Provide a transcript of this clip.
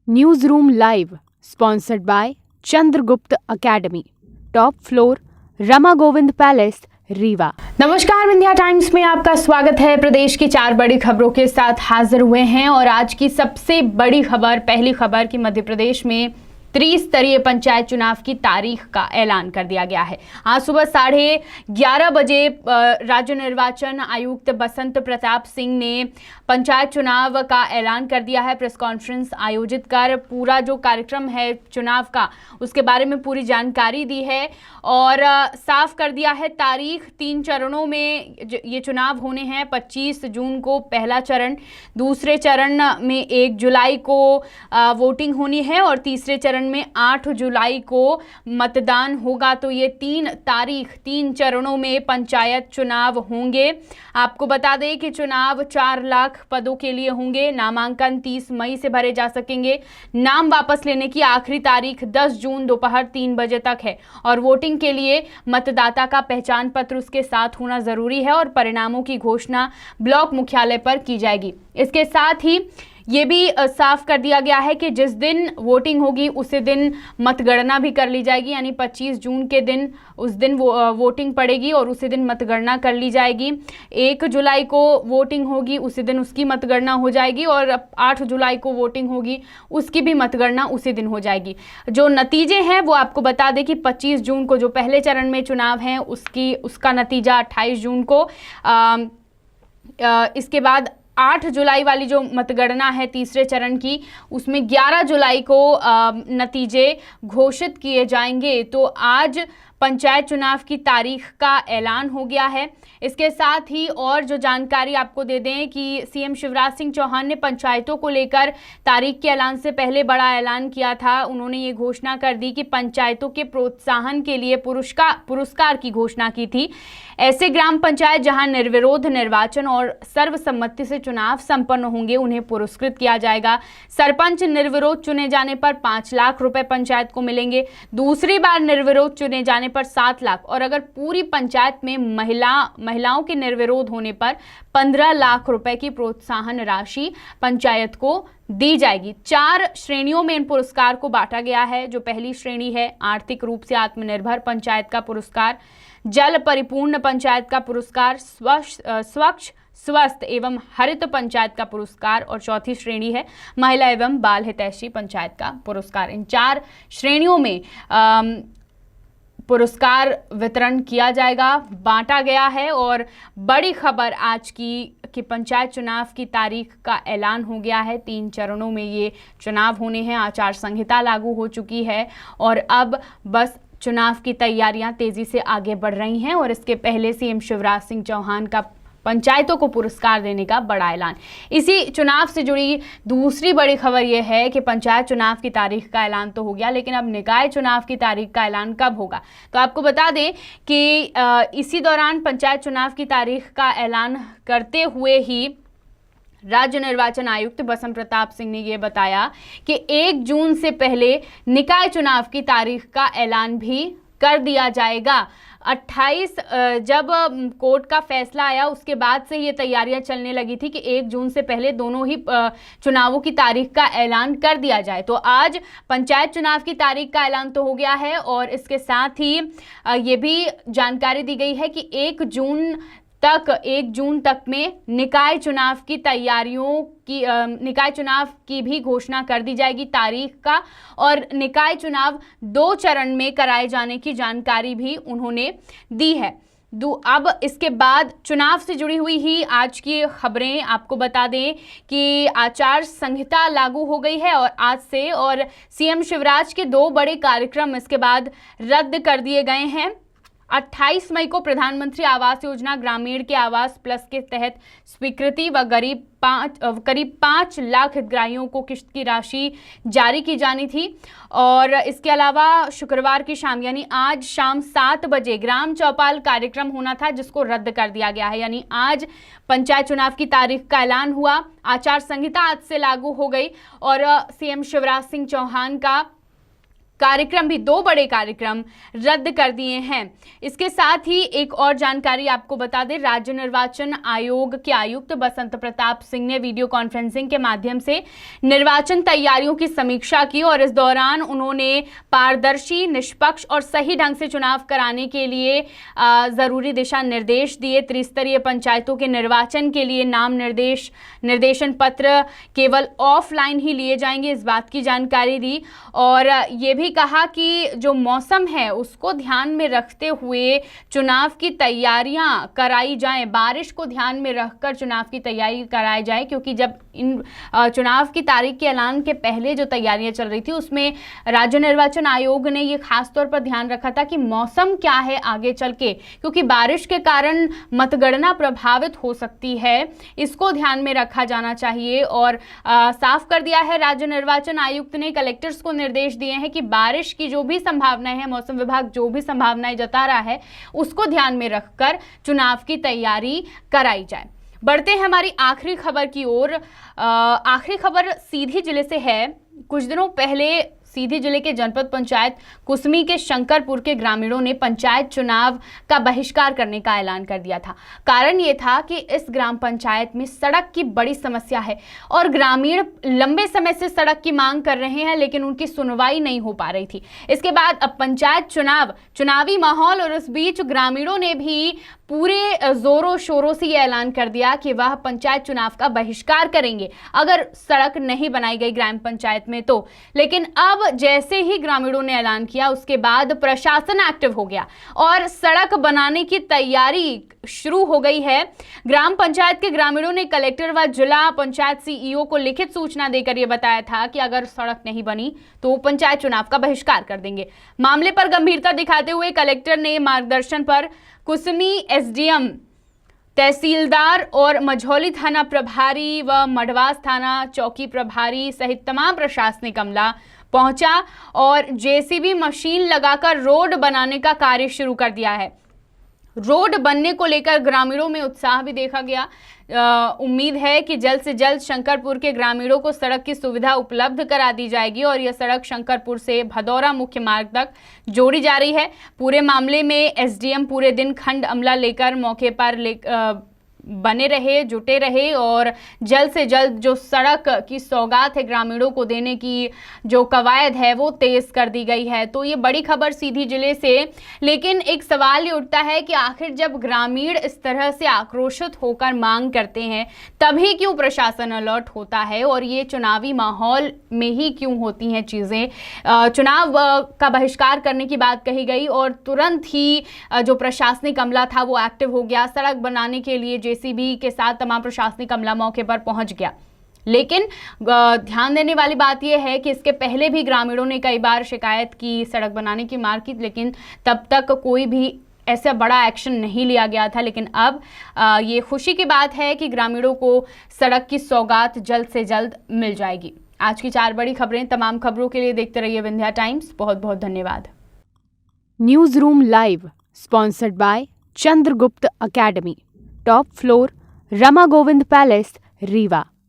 News room live sponsored by Chandragupta academy, top floor, Rama Govind palace, Rewa. नमस्कार, Vindhya times में आपका स्वागत है। प्रदेश की 4 बड़ी खबरों के साथ हाजिर हुए हैं और आज की सबसे बड़ी खबर, पहली खबर कि मध्य प्रदेश में त्रिस्तरीय पंचायत चुनाव की तारीख का ऐलान कर दिया गया है। आज सुबह 11:30 बजे राज्य निर्वाचन आयुक्त बसंत प्रताप सिंह ने पंचायत चुनाव का ऐलान कर दिया है। प्रेस कॉन्फ्रेंस आयोजित कर पूरा जो कार्यक्रम है चुनाव का, उसके बारे में पूरी जानकारी दी है और साफ कर दिया है तारीख। 3 चरणों में ये चुनाव होने हैं। 25 जून को पहला चरण, दूसरे चरण में 1 जुलाई को वोटिंग होनी है और तीसरे चरण में 8 जुलाई को मतदान होगा। तो ये 3 चरणों में पंचायत चुनाव होंगे। आपको बता दें कि चुनाव 4 लाख पदों के लिए होंगे। नामांकन 30 मई से भरे जा सकेंगे। नाम वापस लेने की आखिरी तारीख 10 जून दोपहर 3 बजे तक है और वोटिंग के लिए मतदाता का पहचान पत्र उसके साथ होना जरूरी है और परिणामों की घोषणा ब्लॉक मुख्यालय पर की जाएगी। इसके साथ ही ये भी साफ कर दिया गया है कि जिस दिन वोटिंग होगी उसी दिन मतगणना भी कर ली जाएगी, यानी 25 जून के दिन उस दिन वोटिंग पड़ेगी और उसी दिन मतगणना कर ली जाएगी। 1 जुलाई को वोटिंग होगी, उसी दिन उसकी मतगणना हो जाएगी और 8 जुलाई को वोटिंग होगी, उसकी भी मतगणना उसी दिन हो जाएगी। जो नतीजे हैं वो आपको बता दें कि 25 जून को जो पहले चरण में चुनाव है उसका नतीजा 28 जून को, इसके बाद 8 जुलाई वाली जो मतगणना है तीसरे चरण की, उसमें 11 जुलाई को नतीजे घोषित किए जाएंगे। तो आज पंचायत चुनाव की तारीख का ऐलान हो गया है। इसके साथ ही और जो जानकारी आपको दे दें कि सीएम शिवराज सिंह चौहान ने पंचायतों को लेकर तारीख के ऐलान से पहले बड़ा ऐलान किया था। उन्होंने ये घोषणा कर दी कि पंचायतों के प्रोत्साहन के लिए पुरस्कार की घोषणा की थी। ऐसे ग्राम पंचायत जहां निर्विरोध निर्वाचन और सर्वसम्मति से चुनाव संपन्न होंगे, उन्हें पुरस्कृत किया जाएगा। सरपंच निर्विरोध चुने जाने पर 5 लाख रुपए पंचायत को मिलेंगे। दूसरी बार निर्विरोध चुने जाने पर 7 लाख और अगर पूरी पंचायत में महिलाओं के निर्विरोध होने पर 15 लाख रुपए की प्रोत्साहन राशि पंचायत को दी जाएगी। 4 श्रेणियों में इन पुरस्कार को बांटा गया है। जो पहली श्रेणी है आर्थिक रूप से आत्मनिर्भर पंचायत का पुरस्कार, जल परिपूर्ण पंचायत का पुरस्कार, स्वच्छ स्वस्थ एवं हरित पंचायत का पुरस्कार और चौथी श्रेणी है महिला एवं बाल हितैषी पंचायत का पुरस्कार। इन 4 श्रेणियों में पुरस्कार वितरण किया जाएगा, बांटा गया है। और बड़ी खबर आज की कि पंचायत चुनाव की तारीख का ऐलान हो गया है। 3 चरणों में ये चुनाव होने हैं। आचार संहिता लागू हो चुकी है और अब बस चुनाव की तैयारियां तेजी से आगे बढ़ रही हैं और इसके पहले सीएम शिवराज सिंह चौहान का पंचायतों को पुरस्कार देने का बड़ा ऐलान। इसी चुनाव से जुड़ी दूसरी बड़ी खबर यह है कि पंचायत चुनाव की तारीख का ऐलान तो हो गया, लेकिन अब निकाय चुनाव की तारीख का ऐलान कब होगा। तो आपको बता दें कि इसी दौरान पंचायत चुनाव की तारीख का ऐलान करते हुए ही राज्य निर्वाचन आयुक्त बसंत प्रताप सिंह ने यह बताया कि 1 जून से पहले निकाय चुनाव की तारीख का ऐलान भी कर दिया जाएगा। 28 जब कोर्ट का फैसला आया उसके बाद से ये तैयारियां चलने लगी थी कि 1 जून से पहले दोनों ही चुनावों की तारीख का ऐलान कर दिया जाए। तो आज पंचायत चुनाव की तारीख का ऐलान तो हो गया है और इसके साथ ही ये भी जानकारी दी गई है कि 1 जून तक में निकाय चुनाव की भी घोषणा कर दी जाएगी तारीख का और निकाय चुनाव 2 चरण में कराए जाने की जानकारी भी उन्होंने दी है। अब इसके बाद चुनाव से जुड़ी हुई ही आज की खबरें आपको बता दें कि आचार संहिता लागू हो गई है और आज से, और सीएम शिवराज के 2 बड़े कार्यक्रम इसके बाद रद्द कर दिए गए हैं। 28 मई को प्रधानमंत्री आवास योजना ग्रामीण के आवास प्लस के तहत स्वीकृति व करीब 5 लाख हितग्राहियों को किस्त की राशि जारी की जानी थी और इसके अलावा शुक्रवार की शाम यानी आज शाम 7 बजे ग्राम चौपाल कार्यक्रम होना था, जिसको रद्द कर दिया गया है। यानी आज पंचायत चुनाव की तारीख का ऐलान हुआ, आचार संहिता आज से लागू हो गई और सीएम शिवराज सिंह चौहान का कार्यक्रम भी, 2 बड़े कार्यक्रम रद्द कर दिए हैं। इसके साथ ही एक और जानकारी आपको बता दें, राज्य निर्वाचन आयोग के आयुक्त बसंत प्रताप सिंह ने वीडियो कॉन्फ्रेंसिंग के माध्यम से निर्वाचन तैयारियों की समीक्षा की और इस दौरान उन्होंने पारदर्शी, निष्पक्ष और सही ढंग से चुनाव कराने के लिए जरूरी दिशा निर्देश दिए। त्रिस्तरीय पंचायतों के निर्वाचन के लिए नाम निर्देशन पत्र केवल ऑफलाइन ही लिए जाएंगे, इस बात की जानकारी दी। और ये भी कहा कि जो मौसम है उसको ध्यान में रखते हुए चुनाव की तैयारियां कराई जाएं, बारिश को ध्यान में रखकर चुनाव की तैयारी कराई जाए, क्योंकि जब इन चुनाव की तारीख के ऐलान के पहले जो तैयारियां चल रही थी उसमें राज्य निर्वाचन आयोग ने ये खास तौर पर ध्यान रखा था कि मौसम क्या है आगे चल के, क्योंकि बारिश के कारण मतगणना प्रभावित हो सकती है, इसको ध्यान में रखा जाना चाहिए। और साफ कर दिया है राज्य निर्वाचन आयुक्त ने, कलेक्टर्स को निर्देश दिए हैं कि बारिश की जो भी संभावनाएं हैं, मौसम विभाग जो भी संभावनाएं जता रहा है उसको ध्यान में रखकर चुनाव की तैयारी कराई जाए। बढ़ते हैं हमारी आखिरी खबर की ओर। आखिरी खबर सीधी जिले से है। कुछ दिनों पहले सीधी जिले के जनपद पंचायत कुसमी के शंकरपुर के ग्रामीणों ने पंचायत चुनाव का बहिष्कार करने का ऐलान कर दिया था। कारण ये था कि इस ग्राम पंचायत में सड़क की बड़ी समस्या है और ग्रामीण लंबे समय से सड़क की मांग कर रहे हैं, लेकिन उनकी सुनवाई नहीं हो पा रही थी। इसके बाद अब पंचायत चुनावी माहौल, और इस बीच ग्रामीणों ने भी पूरे जोरों शोरों से यह ऐलान कर दिया कि वह पंचायत चुनाव का बहिष्कार करेंगे अगर सड़क नहीं बनाई गई ग्राम पंचायत में तो। लेकिन अब जैसे ही ग्रामीणों ने ऐलान किया उसके बाद प्रशासन एक्टिव हो गया और सड़क बनाने की तैयारी शुरू हो गई है। ग्राम पंचायत के ग्रामीणों ने कलेक्टर व जिला पंचायत सीईओ को लिखित सूचना देकर यह बताया था कि अगर सड़क नहीं बनी तो पंचायत चुनाव का बहिष्कार कर देंगे। मामले पर गंभीरता दिखाते हुए कलेक्टर ने मार्गदर्शन पर कुसमी एसडीएम, तहसीलदार और मझौली थाना प्रभारी व मढ़वास थाना चौकी प्रभारी सहित तमाम प्रशासनिक अमला पहुंचा और जेसीबी मशीन लगाकर रोड बनाने का कार्य शुरू कर दिया है। रोड बनने को लेकर ग्रामीणों में उत्साह भी देखा गया। उम्मीद है कि जल्द से जल्द शंकरपुर के ग्रामीणों को सड़क की सुविधा उपलब्ध करा दी जाएगी और यह सड़क शंकरपुर से भदौरा मुख्य मार्ग तक जोड़ी जा रही है। पूरे मामले में एसडीएम पूरे दिन खंड अमला लेकर मौके पर बने रहे, जुटे रहे और जल्द से जल्द जो सड़क की सौगात है ग्रामीणों को देने की जो कवायद है वो तेज कर दी गई है। तो ये बड़ी खबर सीधी जिले से। लेकिन एक सवाल ये उठता है कि आखिर जब ग्रामीण इस तरह से आक्रोशित होकर मांग करते हैं तभी क्यों प्रशासन अलर्ट होता है और ये चुनावी माहौल में ही क्यों होती हैं चीज़ें। चुनाव का बहिष्कार करने की बात कही गई और तुरंत ही जो प्रशासनिक अमला था वो एक्टिव हो गया। सड़क बनाने के लिए जेसीबी के साथ तमाम प्रशासनिक अमला मौके पर पहुंच गया। लेकिन ध्यान देने वाली बात यह है कि इसके पहले भी ग्रामीणों ने कई बार शिकायत की, सड़क बनाने की मांग की, लेकिन तब तक कोई भी ऐसा बड़ा एक्शन नहीं लिया गया था। लेकिन अब ये खुशी की बात है कि ग्रामीणों को सड़क की सौगात जल्द से जल्द मिल जाएगी। आज की 4 बड़ी खबरें। तमाम खबरों के लिए देखते रहिए विंध्या टाइम्स। बहुत बहुत धन्यवाद। News room live sponsored by Chandragupta academy, top floor, Rama Govind palace, Rewa.